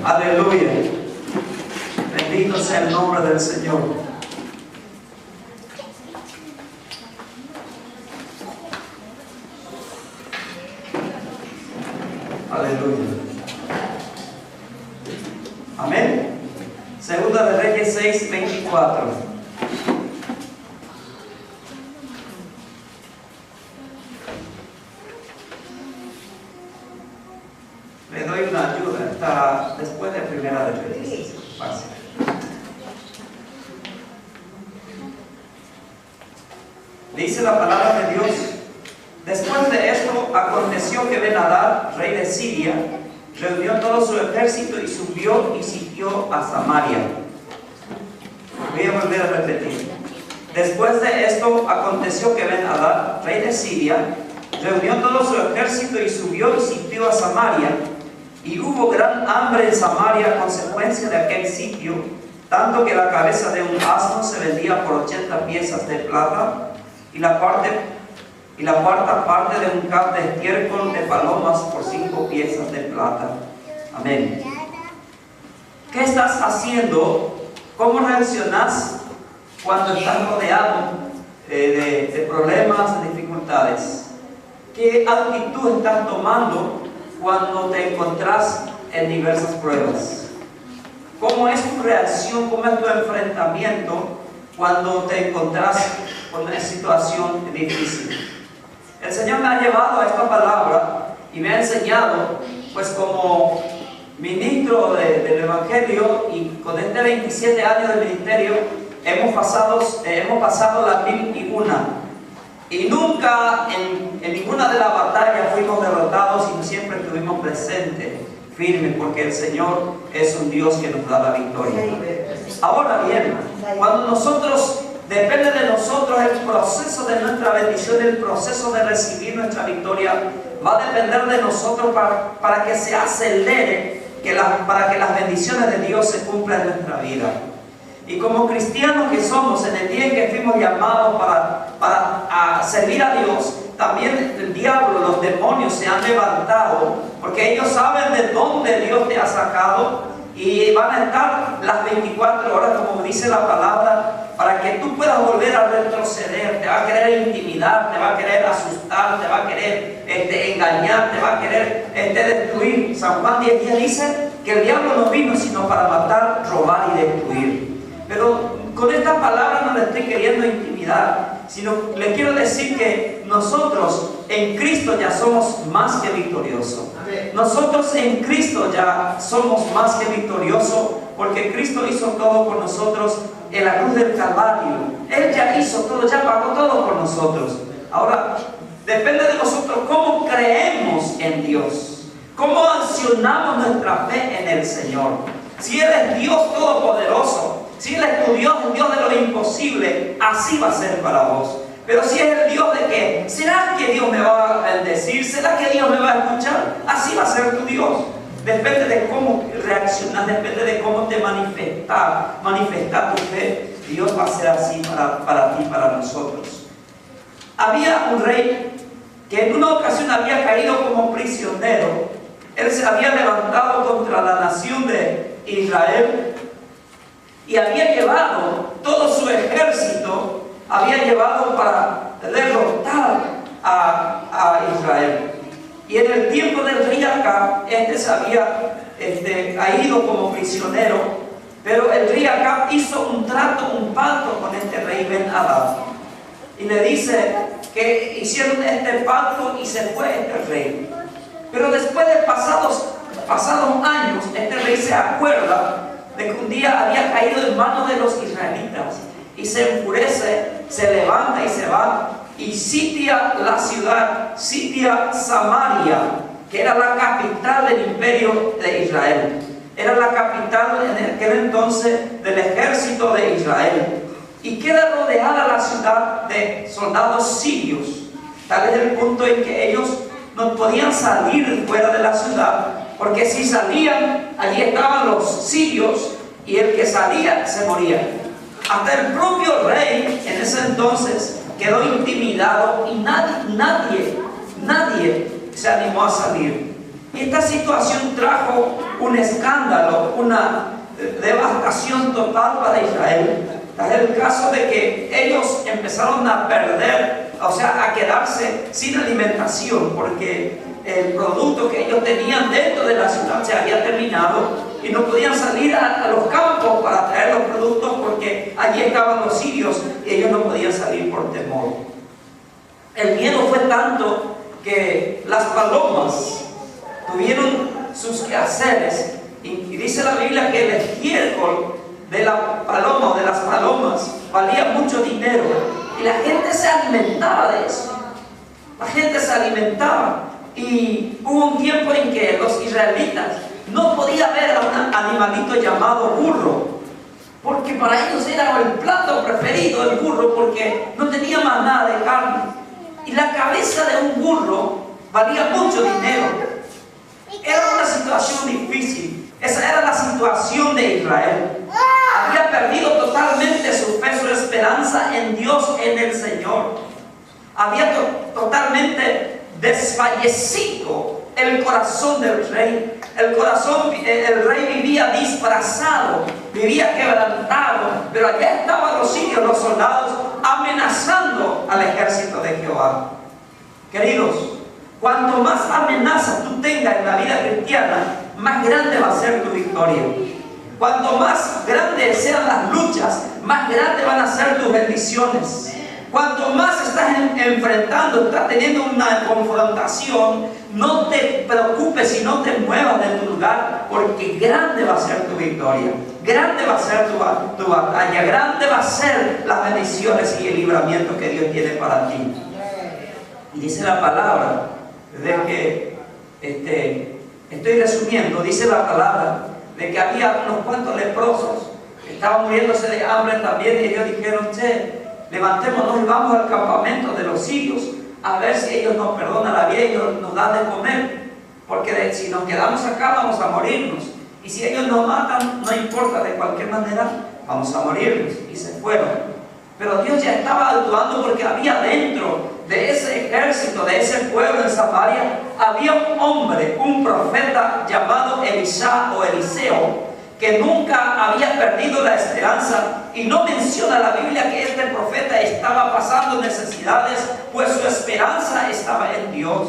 Aleluya. Bendito sea el nombre del Señor. Aleluya. Amén. Segunda de Reyes 6:24. Le doy una ayuda. Está después de Primera de Reyes. Fácil. Dice la palabra de Dios: después de esto aconteció que Ben-Hadad, rey de Siria, reunió todo su ejército y subió y sitió a Samaria. Voy a volver a repetir. Después de esto aconteció que Ben-Hadad, rey de Siria, reunió todo su ejército y subió y sitió a Samaria. Y hubo gran hambre en Samaria a consecuencia de aquel sitio, tanto que la cabeza de un asno se vendía por 80 piezas de plata, y la cuarta parte de un cap de estiércol de palomas por 5 piezas de plata. Amén. ¿Qué estás haciendo? ¿Cómo reaccionas cuando estás rodeado de problemas, de dificultades? ¿Qué actitud estás tomando cuando te encontrás en diversas pruebas? ¿Cómo es tu reacción? ¿Cómo es tu enfrentamiento cuando te encontrás con una situación difícil? El Señor me ha llevado a esta palabra y me ha enseñado, pues como ministro del Evangelio, y con este 27 años de ministerio hemos pasado las 1001, y nunca en ninguna de las batallas fuimos derrotados, sino siempre estuvimos presentes, firmes, porque el Señor es un Dios que nos da la victoria. Ahora bien, cuando depende de nosotros el proceso de nuestra bendición, el proceso de recibir nuestra victoria, va a depender de nosotros para que se acelere, para que las bendiciones de Dios se cumplan en nuestra vida. Y como cristianos que somos, en el día en que fuimos llamados para servir a Dios, también el diablo, los demonios se han levantado, porque ellos saben de dónde Dios te ha sacado, y van a estar las 24 horas, como dice la palabra, para que tú puedas volver a retroceder. Te va a querer intimidar, te va a querer asustar, te va a querer engañar, te va a querer destruir. San Juan 10:10 dice que el diablo no vino sino para matar, robar y destruir. Pero con esta palabra no le estoy queriendo intimidar, sino le quiero decir que nosotros en Cristo ya somos más que victoriosos. Nosotros en Cristo ya somos más que victoriosos, porque Cristo hizo todo por nosotros en la cruz del Calvario. Él ya hizo todo, ya pagó todo por nosotros. Ahora, depende de nosotros cómo creemos en Dios, cómo accionamos nuestra fe en el Señor. Si Él es Dios todopoderoso, si Él es tu Dios, el Dios de lo imposible, así va a ser para vos. Pero si es el Dios de qué, ¿será que Dios me va a bendecir? ¿Será que Dios me va a escuchar? Así va a ser tu Dios. Depende de cómo reaccionar, depende de cómo te manifestar tu fe. Dios va a ser así para ti, para nosotros. Había un rey que en una ocasión había caído como prisionero. Él se había levantado contra la nación de Israel y había llevado todo su ejército, había llevado para derrotar a Israel. Y en el tiempo del rey Acab, se había ido como prisionero, pero el rey Acab hizo un trato, un pacto con este rey Ben-Hadad. Y le dice que hicieron este pacto y se fue este rey. Pero después de pasados años, este rey se acuerda de que un día había caído en manos de los israelitas y se enfurece, se levanta y se va y sitia la ciudad, sitia Samaria, que era la capital del imperio de Israel. Era la capital en aquel entonces del ejército de Israel. Y queda rodeada la ciudad de soldados sirios. Tal es el punto en que ellos no podían salir fuera de la ciudad, porque si salían, allí estaban los sirios y el que salía se moría. Hasta el propio rey en ese entonces quedó intimidado y nadie se animó a salir. Y esta situación trajo un escándalo, una devastación total para Israel. Es el caso de que ellos empezaron a perder, o sea, a quedarse sin alimentación, porque el producto que ellos tenían dentro de la ciudad se había terminado y no podían salir a los campos para traer los productos porque allí estaban los sirios y ellos no podían salir por temor. El miedo fue tanto que las palomas tuvieron sus quehaceres y dice la Biblia que el estiércol de la paloma o de las palomas valía mucho dinero y la gente se alimentaba de eso. La gente se alimentaba y hubo un tiempo en que los israelitas no podían ver a un animalito llamado burro, porque para ellos era el plato preferido el burro, porque no tenía más nada de carne y la cabeza de un burro valía mucho dinero. Era una situación difícil. Esa era la situación de Israel. Había perdido totalmente su fe, su esperanza en Dios, en el Señor. Había totalmente desfallecido el corazón del rey. El rey vivía disfrazado, vivía quebrantado, pero allá estaban los sirios, los soldados, amenazando al ejército de Jehová. Queridos, cuanto más amenazas tú tengas en la vida cristiana, más grande va a ser tu victoria. Cuanto más grandes sean las luchas, más grandes van a ser tus bendiciones. Cuanto más estás enfrentando, estás teniendo una confrontación, no te preocupes y no te muevas de tu lugar, porque grande va a ser tu victoria, grande va a ser tu batalla, grande va a ser las bendiciones y el libramiento que Dios tiene para ti. Y dice la palabra, de que, estoy resumiendo, dice la palabra, de que había unos cuantos leprosos que estaban muriéndose de hambre también, y ellos dijeron: che, levantémonos y vamos al campamento de los sirios a ver si ellos nos perdonan la vida y nos dan de comer, porque si nos quedamos acá vamos a morirnos, y si ellos nos matan no importa, de cualquier manera vamos a morirnos. Y se fueron. Pero Dios ya estaba actuando, porque había dentro de ese ejército, de ese pueblo en Samaria, había un hombre, un profeta llamado Elisha o Eliseo, que nunca había perdido la esperanza, y no menciona la Biblia que este profeta estaba pasando necesidades, pues su esperanza estaba en Dios.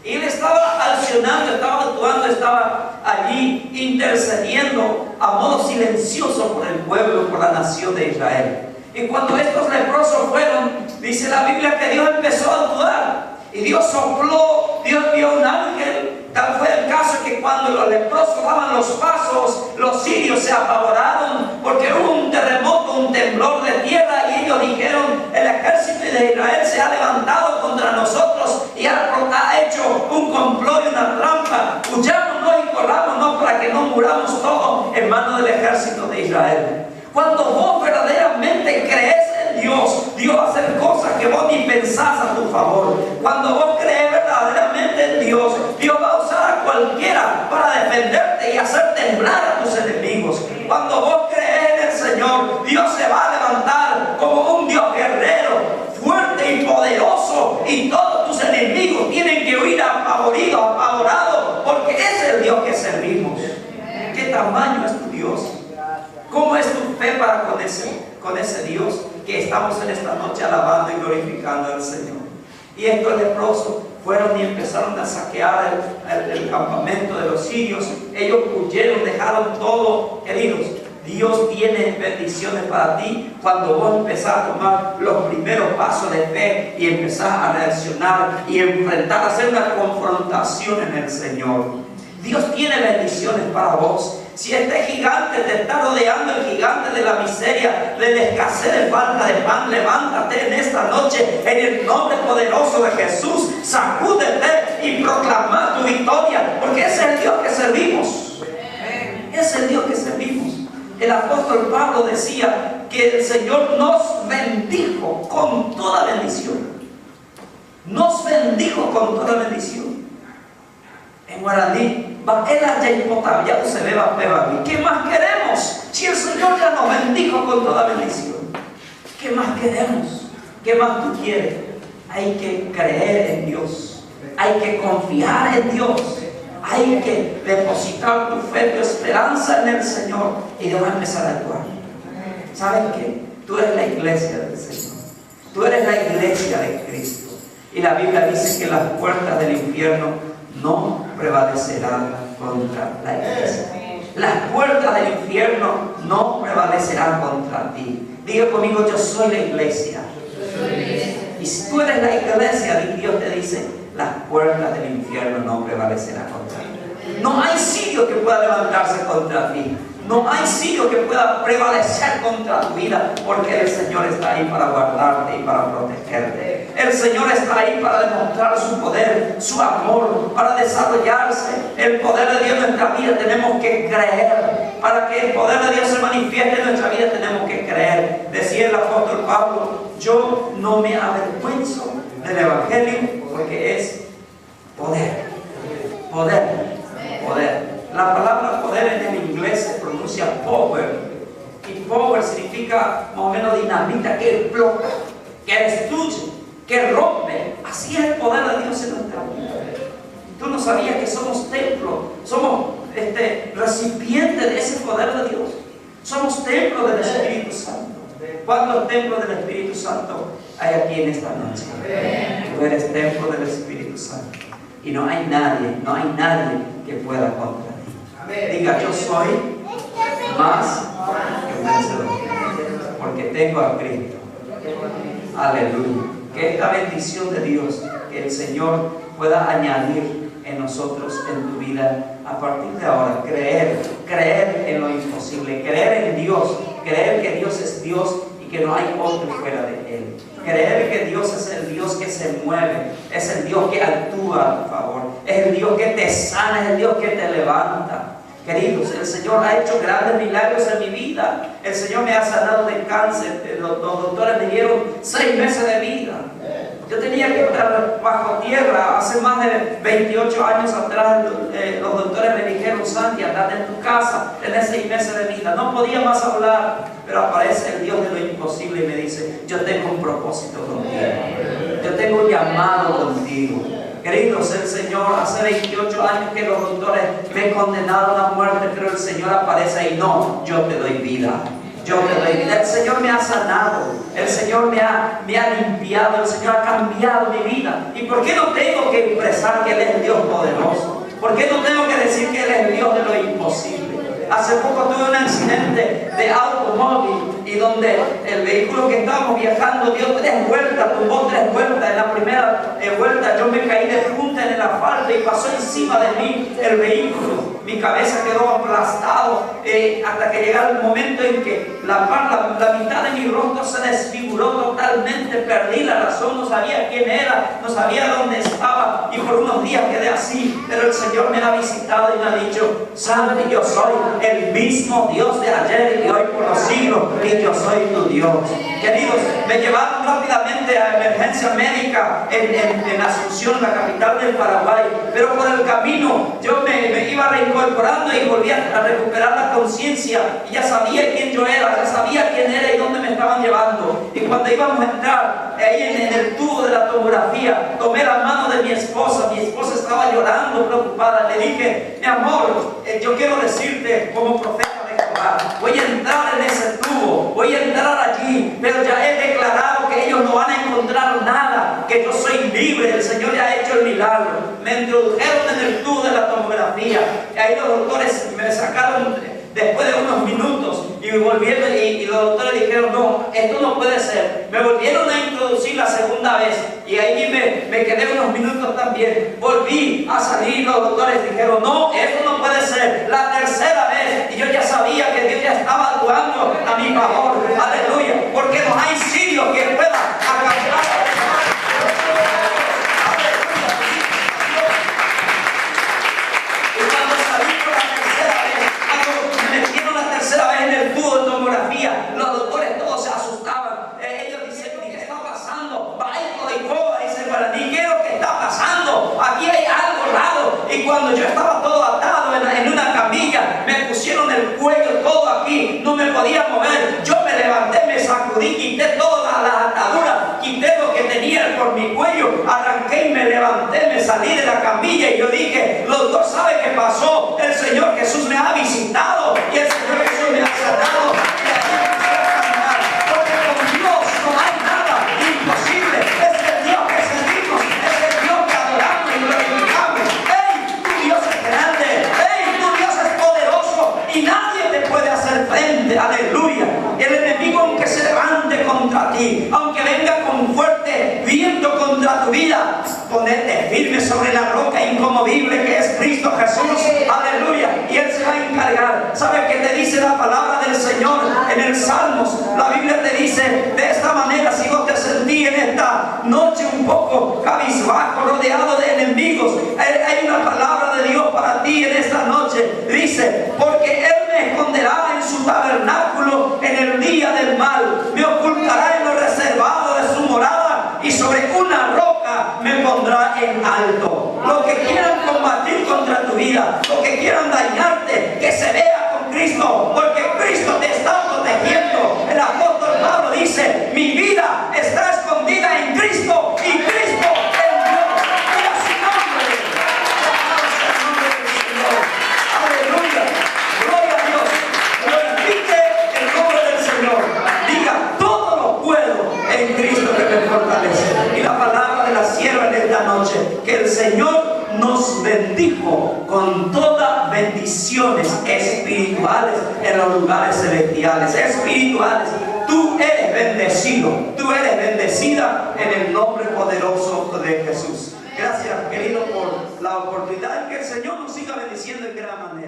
Y él estaba accionando, estaba actuando, estaba allí intercediendo a modo silencioso por el pueblo, por la nación de Israel. Y cuando estos leprosos fueron, dice la Biblia que Dios empezó a actuar, y Dios sopló, Dios vio un ángel. Tal fue el caso que cuando los leprosos daban los pasos, los sirios se apavoraron, porque hubo un terremoto, un temblor de tierra, y ellos dijeron: el ejército de Israel se ha levantado contra nosotros y ha hecho un complot y una trampa. Huyámonos y corrámonos para que no muramos todos en manos del ejército de Israel. Cuando vos verdaderamente crees en Dios, Dios va a hacer cosas que vos ni pensás a tu favor. Cuando vos crees verdaderamente en Dios, Dios va a usar a cualquiera para defenderte y hacer temblar a tus enemigos. Cuando vos crees en el Señor, Dios se va a levantar como un Dios guerrero, fuerte y poderoso, y todos tus enemigos tienen que huir apavoridos, apavorados, porque ese es el Dios que servimos. ¿Qué tamaño es tu Dios? ¿Cómo es tu fe para con ese Dios que estamos en esta noche alabando y glorificando al Señor? Y estos leprosos fueron y empezaron a saquear el campamento de los sirios. Ellos huyeron, dejaron todo. Queridos, Dios tiene bendiciones para ti cuando vos empezás a tomar los primeros pasos de fe y empezás a reaccionar y enfrentar, a hacer una confrontación en el Señor. Dios tiene bendiciones para vos. Si este gigante te está rodeando, el gigante de la miseria, de la escasez, de falta de pan, levántate en esta noche en el nombre poderoso de Jesús. Sacúdete y proclama tu victoria, porque ese es el Dios que servimos. Ese es el Dios que servimos. El apóstol Pablo decía que el Señor nos bendijo con toda bendición. Nos bendijo con toda bendición. En guaraní, ¿qué más queremos? Si el Señor ya nos bendijo con toda bendición, ¿qué más queremos? ¿Qué más tú quieres? Hay que creer en Dios, hay que confiar en Dios, Hay que depositar tu fe, tu esperanza en el Señor y Dios va a empezar a actuar. ¿Sabes qué? Tú eres la iglesia del Señor. Tú eres la iglesia de Cristo. Y la Biblia dice que las puertas del infierno no prevalecerán contra la iglesia. Las puertas del infierno no prevalecerán contra ti. Diga conmigo, yo soy la iglesia. Y si tú eres la iglesia, Dios te dice, las puertas del infierno no prevalecerán contra ti. No hay sitio que pueda levantarse contra ti. No hay sitio que pueda prevalecer contra tu vida, porque el Señor está ahí para guardarte y para protegerte. El Señor está ahí para demostrar su poder, su amor, para desarrollarse. El poder de Dios en nuestra vida tenemos que creer. Para que el poder de Dios se manifieste en nuestra vida tenemos que creer. Decía el apóstol Pablo, yo no me avergüenzo del Evangelio porque es poder. Poder. Poder. La palabra poder en el inglés se pronuncia power. Y power significa más o menos dinamita, que explota, que destruye, que rompe. Así es el poder de Dios en nuestra vida. Tú no sabías que somos templo, somos recipientes de ese poder de Dios. Somos templo del Espíritu Santo. ¿Cuántos templos del Espíritu Santo hay aquí en esta noche? Tú eres templo del Espíritu Santo. Y no hay nadie que pueda contra ti. Diga, yo soy más que un vencedor, porque tengo a Cristo. Aleluya. Que esta bendición de Dios, que el Señor pueda añadir en nosotros, en tu vida, a partir de ahora, creer en lo imposible, creer en Dios, creer que Dios es Dios y que no hay otro fuera de Él. Creer que Dios es el Dios que se mueve, es el Dios que actúa a tu favor, es el Dios que te sana, es el Dios que te levanta. Queridos, el Señor ha hecho grandes milagros en mi vida. El Señor me ha sanado de cáncer. Los doctores me dieron 6 meses de vida. Yo tenía que estar bajo tierra. Hace más de 28 años atrás los doctores me dijeron, Santi, andate en tu casa, tenés 6 meses de vida. No podía más hablar, pero aparece el Dios de lo imposible y me dice, yo tengo un propósito contigo. Yo tengo un llamado contigo. Queridos, el Señor, hace 28 años que los doctores me condenaron a muerte, pero el Señor aparece y no, yo te doy vida. Yo te doy vida. El Señor me ha sanado, el Señor me ha limpiado, el Señor ha cambiado mi vida. ¿Y por qué no tengo que expresar que Él es Dios poderoso? ¿Por qué no tengo que decir que Él es Dios de lo imposible? Hace poco tuve un accidente de automóvil y donde el vehículo que estábamos viajando dio 3 vueltas, tumbó 3 vueltas. En la primera vuelta yo me caí de punta en el asfalto y pasó encima de mí el vehículo. Mi cabeza quedó aplastado hasta que llegara el momento en que la mitad de mi rostro se desfiguró totalmente. Perdí la razón, no sabía quién era, no sabía dónde estaba y por unos días quedé así. Pero el Señor me ha visitado y me ha dicho, Santi, yo soy el mismo Dios de ayer y de hoy por los siglos, y yo soy tu Dios. Queridos, me llevaron rápidamente a emergencia médica en Asunción, la capital del Paraguay, pero por el camino yo me iba reincorporando y volví a recuperar la conciencia y ya sabía quién yo era, ya sabía quién era y dónde me estaban llevando. Y cuando íbamos a entrar ahí en el tubo de la tomografía, tomé la mano de mi esposa estaba llorando, preocupada. Le dije, mi amor, yo quiero decirte como profeta de Jehová, voy a entrar en ese tubo, voy a entrar allí, pero ya he declarado que ellos no van a encontrar nada, que yo soy libre, el Señor ya ha hecho el milagro. Me introdujeron en el tubo de la tomografía y ahí los doctores me sacaron después de unos minutos y volvieron y los doctores dijeron, no, esto no puede ser. Me volvieron a introducir la segunda vez y ahí me quedé unos minutos también. Volví a salir, los doctores dijeron, no, esto no puede ser. La tercera vez y yo ya sabía que Dios ya estaba actuando a mi favor. Aleluya, porque no hay sitio que pueda acabar. En el tubo de tomografía, los doctores todos se asustaban. Ellos dicen, ¿qué está pasando? Dice para mí, ¿qué es lo que está pasando? Aquí hay algo raro. Y cuando yo estaba todo atado en una camilla, me pusieron el cuello todo aquí, no me podía mover. Yo me levanté, me sacudí, quité todo salí de la camilla y yo dije, los dos saben qué pasó. El Señor Jesús me ha visitado y el Señor Jesús me ha sanado. Y así quisiera caminar, porque con Dios no hay nada imposible. Es el Dios que servimos, es el Dios que adoramos y glorificamos. ¡Ey! Tu Dios es grande, ¡ey! Tu Dios es poderoso y nadie te puede hacer frente. ¡Aleluya! El enemigo, aunque se levante contra ti, aunque venga con fuerte viento contra tu vida, ponete firme sobre la roca inconmovible que es Cristo Jesús. Aleluya. Y Él se va a encargar. ¿Sabe qué te dice la palabra del Señor en el Salmos? La Biblia te dice de esta manera: si vos te sentís en esta noche un poco cabizbajo, rodeado de enemigos, hay una palabra de Dios para ti en esta noche. Dice: porque Él me esconderá en su tabernáculo en el día del mal, me ocultará en lo reservado de su morada, y sobre una roca me pondrá en alto. Los que quieran combatir contra tu vida, los que quieran dañarte, que se vea con Cristo, porque Cristo te está protegiendo. El apóstol Pablo dice: mi vida está escondida en Cristo y Cristo en Dios. Y a su nombre, alabado sea el nombre del Señor. Aleluya, gloria a Dios. Glorifique el nombre del Señor. Diga: todo lo puedo en Cristo que me fortalece. Y la palabra de la sierva en esta noche: que el Señor nos bendijo con todas bendiciones espirituales en los lugares celestiales. Espirituales. Tú eres bendecido, tú eres bendecida en el nombre poderoso de Jesús. Gracias, querido, por la oportunidad, que el Señor nos siga bendiciendo en gran manera.